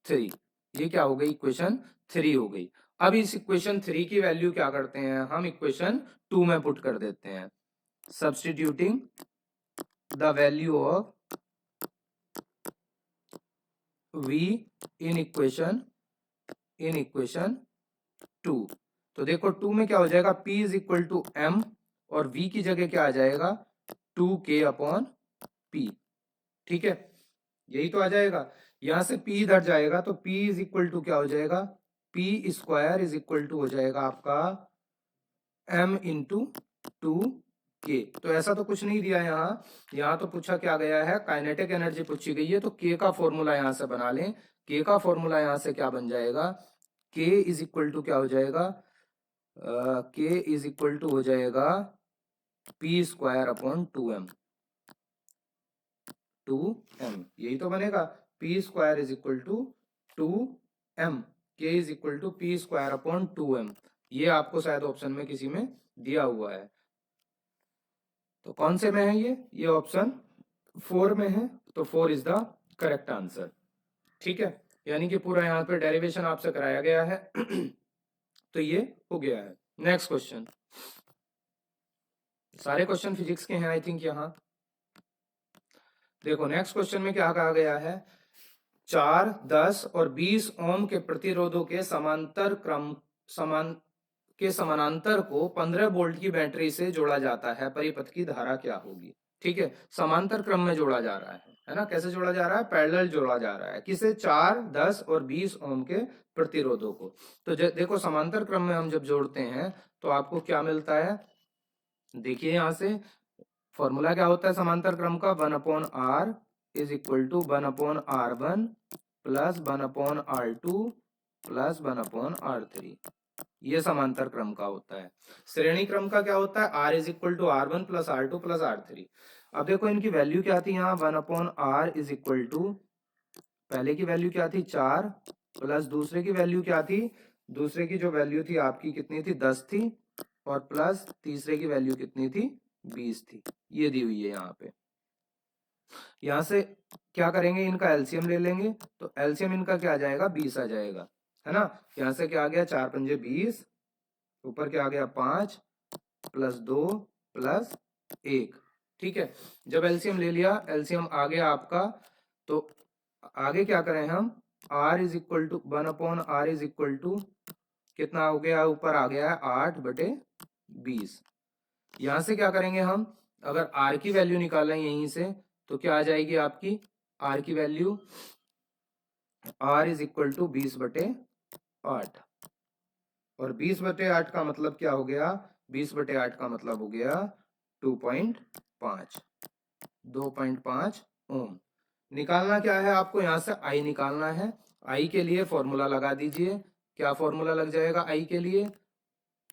3। ये क्या हो गई, इक्वेशन 3 हो गई। अब इस इक्वेशन 3 की वैल्यू क्या करते हैं हम, इक्वेशन 2 में पुट कर देते हैं, substituting the value of v in equation 2। तो देखो 2 में क्या हो जाएगा, p is equal to m, और v की जगह क्या आ जाएगा, 2k अपॉन p। ठीक है, यही तो आ जाएगा। यहां से p इधर जाएगा तो p इज इक्वल टू क्या हो जाएगा, p square is equal to हो जाएगा आपका m इंटू 2k। तो ऐसा तो कुछ नहीं दिया यहाँ तो पूछा क्या गया है, काइनेटिक एनर्जी पूछी गई है, तो k का फॉर्मूला यहां से बना लें। k का फॉर्मूला यहां से क्या बन जाएगा, k इज इक्वल टू क्या हो जाएगा, k इज इक्वल टू हो जाएगा p स्क्वायर अपॉन 2m, यही तो बनेगा, p square is equal to 2m, k is equal to p square upon 2m। ये आपको शायद ऑप्शन में किसी में दिया हुआ है, तो कौन से में है ये ऑप्शन 4 में है, तो 4 इज द करेक्ट आंसर। ठीक है, यानी कि पूरा यहाँ पे डेरिवेशन आपसे कराया गया है तो ये हो गया है। नेक्स्ट क्वेश्चन, सारे क्वेश्चन फिजिक्स के हैं आई थिंक। यहाँ देखो नेक्स्ट क्वेश्चन में क्या कहा गया है, 4, 10 और 20 ओम के प्रतिरोधों के समानांतर को 15 वोल्ट की बैटरी से जोड़ा जाता है, परिपथ की धारा क्या होगी। ठीक है, समांतर क्रम में जोड़ा जा रहा है ना, कैसे जोड़ा जा रहा है, पैरेलल जोड़ा जा रहा है, किसे, 4, 10 और 20 ओम के प्रतिरोधों को। तो देखो समांतर क्रम में हम जब जोड़ते हैं तो आपको क्या मिलता है, देखिए यहां से फॉर्मूला क्या होता है समांतर क्रम का, 1/r is equal to 1/r1 plus 1/r2 plus 1/r3। ये समांतर क्रम का होता है। श्रेणी क्रम का क्या होता है, r is equal to r1 plus r2 plus r3। अब देखो इनकी वैल्यू क्या थी, यहाँ 1/r इज इक्वल टू, पहले की वैल्यू क्या थी 4, प्लस दूसरे की वैल्यू क्या थी, दूसरे की जो वैल्यू थी आपकी कितनी थी, 10 थी, और प्लस तीसरे की वैल्यू कितनी थी, 20 थी। ये दी हुई है यहाँ पे। यहाँ से क्या करेंगे, इनका एलसीएम ले लेंगे, तो एलसीएम इनका क्या आ जाएगा, 20 आ जाएगा, है ना। यहाँ से क्या आ गया, 4 पंजे 20, ऊपर क्या आ गया 5 प्लस 2 प्लस 1। ठीक है, जब एलसीएम ले लिया, एलसीएम आ गया आपका, तो आगे क्या करें हम, r is equal to 1/r is equal to कितना हो गया, ऊपर आ गया है 8/20। यहां से क्या करेंगे हम, अगर r की वैल्यू निकालें यहीं से, तो क्या आ जाएगी आपकी r की value, r is equal to 20/8, और 20/8 का मतलब क्या हो गया, 20/8 का मतलब हो गया 2.5, 2.5 ओम। निकालना क्या है आपको, यहां से I निकालना है। I के लिए फॉर्मूला लगा दीजिए, क्या फॉर्मूला लग जाएगा I के लिए,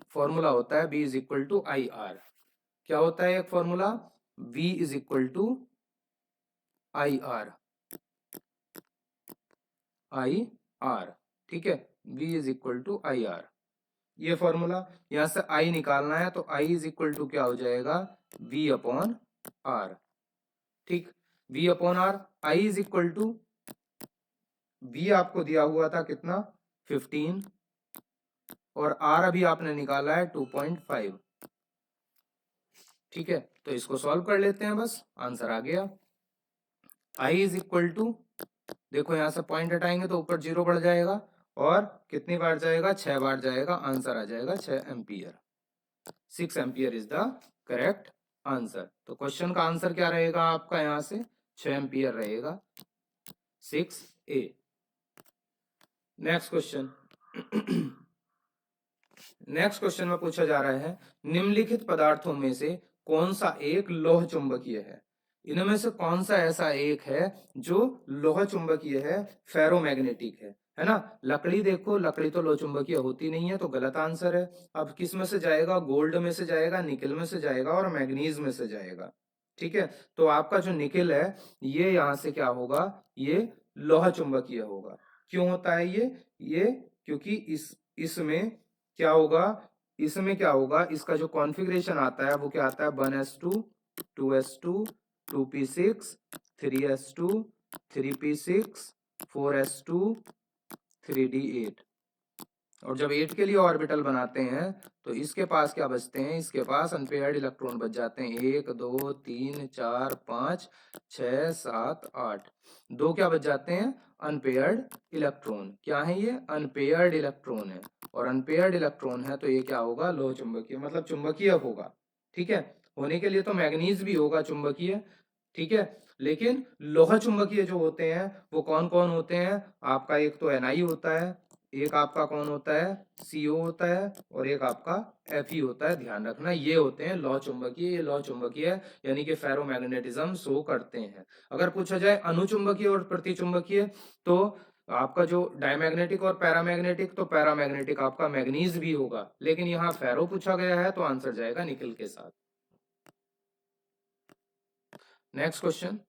फॉर्मूला होता है V is equal to I R. क्या होता है एक formula, V is equal to I R, I R. ठीक है, V is equal to I R, ये फॉर्मूला। यहां से I निकालना है, तो I इज इक्वल टू क्या हो जाएगा, V अपॉन आर। ठीक, V upon R, I is equal to, V आपको दिया हुआ था कितना 15, और R अभी आपने निकाला है 2.5। ठीक है, तो इसको सॉल्व कर लेते हैं, बस आंसर आ गया। I इज इक्वल टू, देखो यहां से पॉइंट हटाएंगे तो ऊपर 0 बढ़ जाएगा, और कितनी बार जाएगा, 6 बार जाएगा, आंसर आ जाएगा 6 ampere. 6 ampere is the correct answer. तो क्वेश्चन का आंसर क्या रहेगा आपका, यहां से 6 एम्पियर रहेगा, 6A। Next question next question में पूछा जा रहा है, निम्नलिखित पदार्थों में से कौन सा एक लौह चुंबकीय है। इनमें से कौन सा ऐसा एक है जो लौह चुंबकीय है, फेरोमैग्नेटिक है है ना। लकड़ी देखो, लकड़ी तो लोहचुंबकीय होती नहीं है, तो गलत आंसर है। अब किस में से जाएगा, गोल्ड में से जाएगा, निकल में से जाएगा और मैग्नीज में से जाएगा। ठीक है, तो आपका जो निकल है ये यहां से क्या होगा, ये लोहा चुंबकीय होगा। क्यों होता है ये क्योंकि इसमें क्या होगा, इसमें क्या होगा, इसका जो कॉन्फ़िगरेशन आता है वो क्या आता है, 1s2 2s2 2p6 3s2 3p6 4s2 3d8। और जब 8 के लिए ऑर्बिटल बनाते हैं तो इसके पास क्या बचते हैं, इसके पास अनपेयर्ड इलेक्ट्रॉन बच जाते हैं, 1 2 3 4 5 6 7 8। दो क्या बच जाते हैं, अनपेयर्ड इलेक्ट्रॉन। क्या है ये, अनपेयर्ड इलेक्ट्रॉन है। और अनपेयर्ड इलेक्ट्रॉन है तो ये क्या होगा, लोह चुंबकीय, मतलब चुंबकीय होगा। ठीक है, होने के लिए तो मैग्नीज भी होगा चुंबकीय। ठीक है, लेकिन लोह चुंबकीय जो होते हैं वो कौन कौन होते हैं आपका, एक तो Ni होता है, एक आपका कौन होता है, CO होता है, और एक आपका Fe होता है। ध्यान रखना ये होते हैं लौह चुंबकीय। ये लौह चुंबकीय यानी कि फेरोमैग्नेटिज्म शो करते हैं। अगर पूछा जाए अनुचुंबकीय और प्रतिचुंबकीय, तो आपका जो डायमैग्नेटिक और पैरामैग्नेटिक, तो पैरामैग्नेटिक आपका मैग्नीज भी होगा, लेकिन यहाँ फेरो पूछा गया है तो आंसर जाएगा निकल के साथ। नेक्स्ट क्वेश्चन,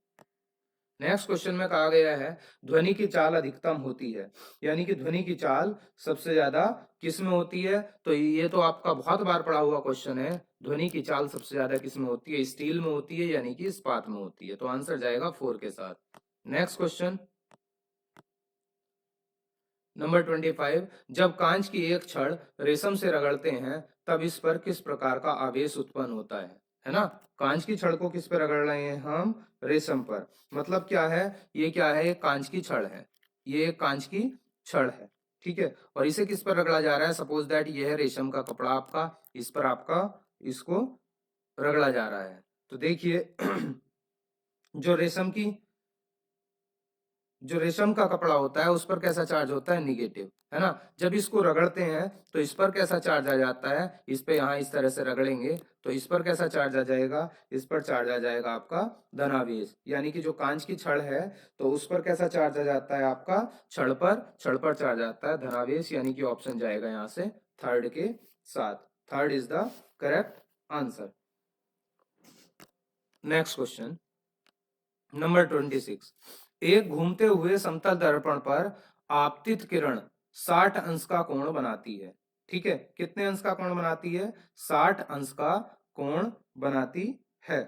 नेक्स्ट क्वेश्चन में कहा गया है ध्वनि की चाल अधिकतम होती है, यानी कि ध्वनि की चाल सबसे ज्यादा किस में होती है। तो ये तो आपका बहुत बार पढ़ा हुआ क्वेश्चन है, ध्वनि की चाल सबसे ज्यादा किस में होती है, स्टील में होती है, यानी कि इस्पात में होती है। तो आंसर जाएगा 4 के साथ। नेक्स्ट क्वेश्चन नंबर 25, जब कांच की एक छड़ रेशम से रगड़ते हैं तब इस पर किस प्रकार का आवेश उत्पन्न होता है ना। कांच की छड़ को किस पे रगड़ रहे हैं हम, रेशम पर। मतलब क्या है, ये क्या है, एक कांच की छड़ है, ये एक कांच की छड़ है। ठीक है, और इसे किस पर रगड़ा जा रहा है, सपोज दैट ये है रेशम का कपड़ा आपका, इस पर आपका इसको रगड़ा जा रहा है। तो देखिए जो रेशम की, जो रेशम का कपड़ा होता है उस पर कैसा चार्ज होता है, निगेटिव, है ना। जब इसको रगड़ते हैं तो इस पर कैसा चार्ज आ जाता है, इस पे यहाँ इस तरह से रगड़ेंगे तो इस पर कैसा चार्ज आ जाएगा, इस पर चार्ज आ जाएगा आपका धनावेश। यानी कि जो कांच की छड़ है तो उस पर कैसा चार्ज आ जाता है आपका, छड़ पर चार्ज आता है धनावेश, यानी कि ऑप्शन जाएगा यहाँ से थर्ड के साथ। Third is the correct answer. Next question number 26, एक घूमते हुए समतल दर्पण पर आपतित किरण 60 अंश का कोण बनाती है। ठीक है, कितने अंश का कोण बनाती है, 60 अंश का कोण बनाती है।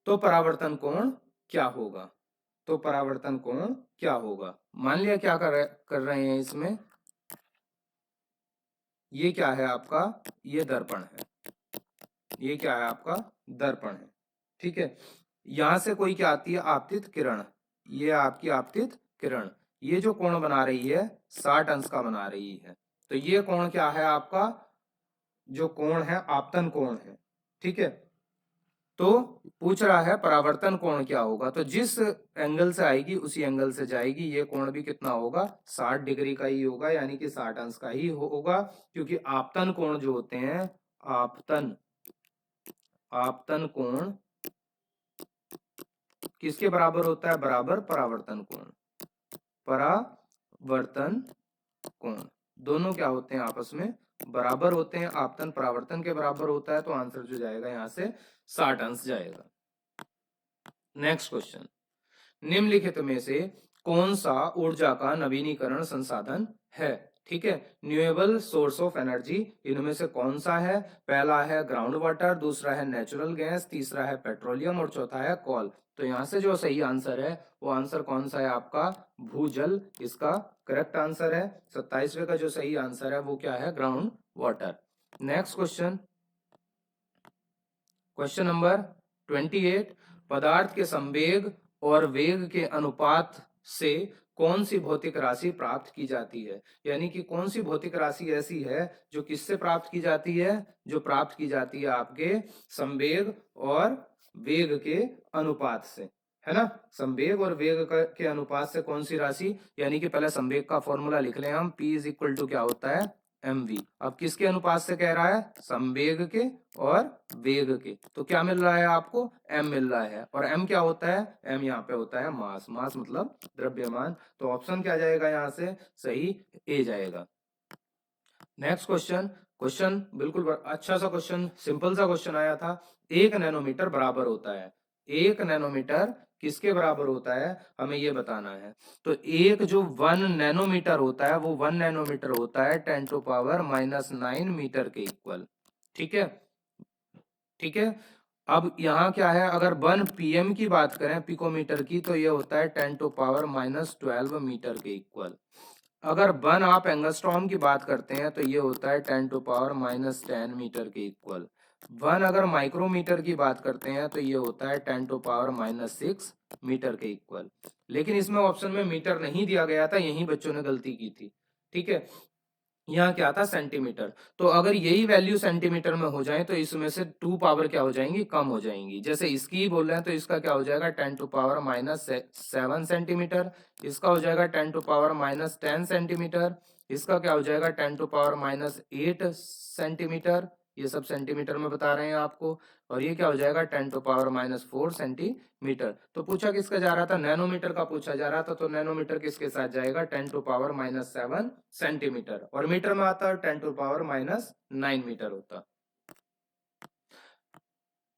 तो परावर्तन कोण क्या होगा, तो परावर्तन कोण क्या होगा। मान लिया क्या कर रहे हैं इसमें, ये क्या है आपका, ये दर्पण है, ये क्या है आपका, दर्पण है। ठीक है, यहां से कोई क्या आती है, आपतित किरण, ये आपकी आपतित किरण, ये जो कोण बना रही है 60 अंश का बना रही है। तो ये कोण क्या है आपका, जो कोण है आपतन कोण है। ठीक है, तो पूछ रहा है परावर्तन कोण क्या होगा, तो जिस एंगल से आएगी उसी एंगल से जाएगी। ये कोण भी कितना होगा, 60 डिग्री का ही होगा, यानी कि 60 अंश का ही होगा, क्योंकि आपतन कोण जो होते हैं, आपतन आपतन कोण किसके बराबर होता है, बराबर परावर्तन कोण। परावर्तन कोण दोनों क्या होते हैं, आपस में बराबर होते हैं, आपतन परावर्तन के बराबर होता है। तो आंसर जो जाएगा यहां से 60 अंश जाएगा। नेक्स्ट क्वेश्चन, निम्नलिखित में से कौन सा ऊर्जा का नवीनीकरण संसाधन है। ठीक है, न्यूएबल सोर्स ऑफ एनर्जी, इनमें से कौन सा है, पहला है ग्राउंड वाटर, दूसरा है नेचुरल गैस, तीसरा है पेट्रोलियम और चौथा है कॉल। तो यहां से जो सही आंसर है वो आंसर कौन सा है आपका, भूजल, इसका करेक्ट आंसर है। 27वें का जो सही आंसर है वो क्या है, ground water. Next question, question number 28, पदार्थ के संवेग और वेग के अनुपात से कौन सी भौतिक राशि प्राप्त की जाती है। यानी कि कौन सी भौतिक राशि ऐसी है जो किससे प्राप्त की जाती है, जो प्राप्त की जाती है आपके संवेग और वेग के अनुपात से, है ना। संवेग और वेग के अनुपात से कौन सी राशि, यानी कि पहले संवेग का फॉर्मूला लिख लें हम, P इज इक्वल टू क्या होता है, mv। अब किसके अनुपात से कह रहा है? संवेग के और वेग के। तो क्या मिल रहा है आपको? m मिल रहा है। और m क्या होता है? m यहाँ पे होता है मास। मास मतलब द्रव्यमान। तो ऑप्शन क्या जाएगा यहाँ से? सही ए जाएगा। Next question. क्वेश्चन बिल्कुल अच्छा सा क्वेश्चन, सिंपल सा क्वेश्चन आया था। 1 नैनोमीटर बराबर होता है, 1 नैनोमीटर किसके बराबर होता है, हमें ये बताना है। तो एक जो 1 नैनोमीटर होता है वो 1 नैनोमीटर होता है 10⁻⁹ मीटर के इक्वल। ठीक है, ठीक है। अब यहाँ क्या है, अगर 1 pm की बात करें, पिकोमीटर की, तो ये होता है 10⁻12 मीटर के इक्वल। अगर 1 आप एंगस्ट्रॉम की बात करते हैं तो ये होता है 10⁻10 मीटर के इक्वल। 1 अगर माइक्रोमीटर की बात करते हैं तो ये होता है 10⁻6 मीटर के इक्वल। लेकिन इसमें ऑप्शन में मीटर नहीं दिया गया था, यही बच्चों ने गलती की थी। ठीक है, यहाँ क्या था? सेंटीमीटर। तो अगर यही वैल्यू सेंटीमीटर में हो जाए तो इसमें से 2 पावर क्या हो जाएंगी? कम हो जाएंगी। जैसे इसकी ही बोल रहे हैं तो इसका क्या हो जाएगा? 10⁻⁷ सेंटीमीटर। इसका हो जाएगा 10⁻10 सेंटीमीटर। इसका क्या हो जाएगा? 10⁻8 सेंटीमीटर। ये सब सेंटीमीटर में बता रहे हैं आपको। और ये क्या हो जाएगा? 10⁻4 सेंटीमीटर। तो पूछा किसका जा रहा था? नैनोमीटर का पूछा जा रहा था। तो नैनोमीटर किसके साथ जाएगा? 10⁻7 सेंटीमीटर। और मीटर में आता है 10⁻9 मीटर होता।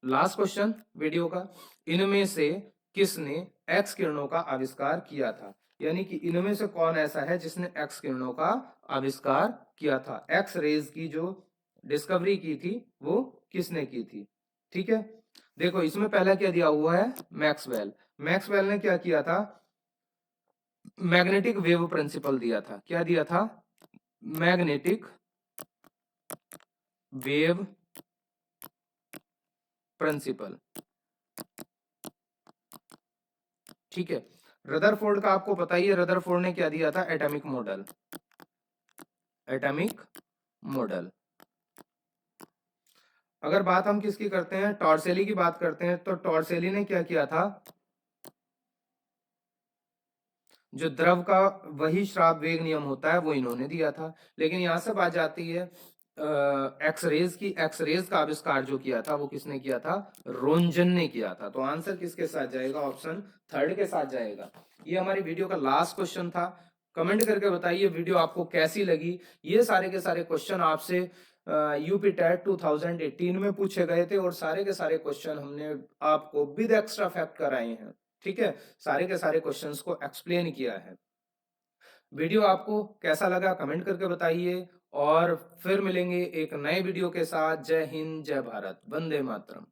लास्ट क्वेश्चन वीडियो का, इनमें से किसने एक्स किरणों का आविष्कार किया था? यानी कि इनमें से कौन ऐसा है जिसने एक्स किरणों का आविष्कार किया था? एक्स रेज की जो डिस्कवरी की थी वो किसने की थी? ठीक है, देखो इसमें पहला क्या दिया हुआ है? मैक्सवेल। मैक्सवेल ने क्या किया था? मैग्नेटिक वेव प्रिंसिपल दिया था। क्या दिया था? Magnetic wave principle. ठीक है, रदरफोर्ड का आपको पता ही है, रदरफोर्ड ने क्या दिया था? Atomic model. Atomic model. अगर बात हम किसकी करते हैं? टॉर्सेली की बात करते हैं, तो टॉर्सेली ने क्या किया था? जो द्रव का वही श्राप वेग नियम होता है वो इन्होंने दिया था। लेकिन यहां से बात जाती है एक्सरेज की। एक्सरेज का आविष्कार जो किया था वो किसने किया था? रोंजन ने किया था। तो आंसर किसके साथ जाएगा? ऑप्शन थर्ड के साथ जाएगा। ये हमारी वीडियो का लास्ट क्वेश्चन था। कमेंट करके बताइए वीडियो आपको कैसी लगी। ये सारे के सारे क्वेश्चन आपसे यूपी टेट 2018 में पूछे गए थे और सारे के सारे क्वेश्चन हमने आपको विद एक्स्ट्रा फैक्ट कराए हैं। ठीक है, सारे के सारे क्वेश्चंस को एक्सप्लेन किया है। वीडियो आपको कैसा लगा कमेंट करके बताइए और फिर मिलेंगे एक नए वीडियो के साथ। जय हिंद, जय भारत, वंदे मातरम।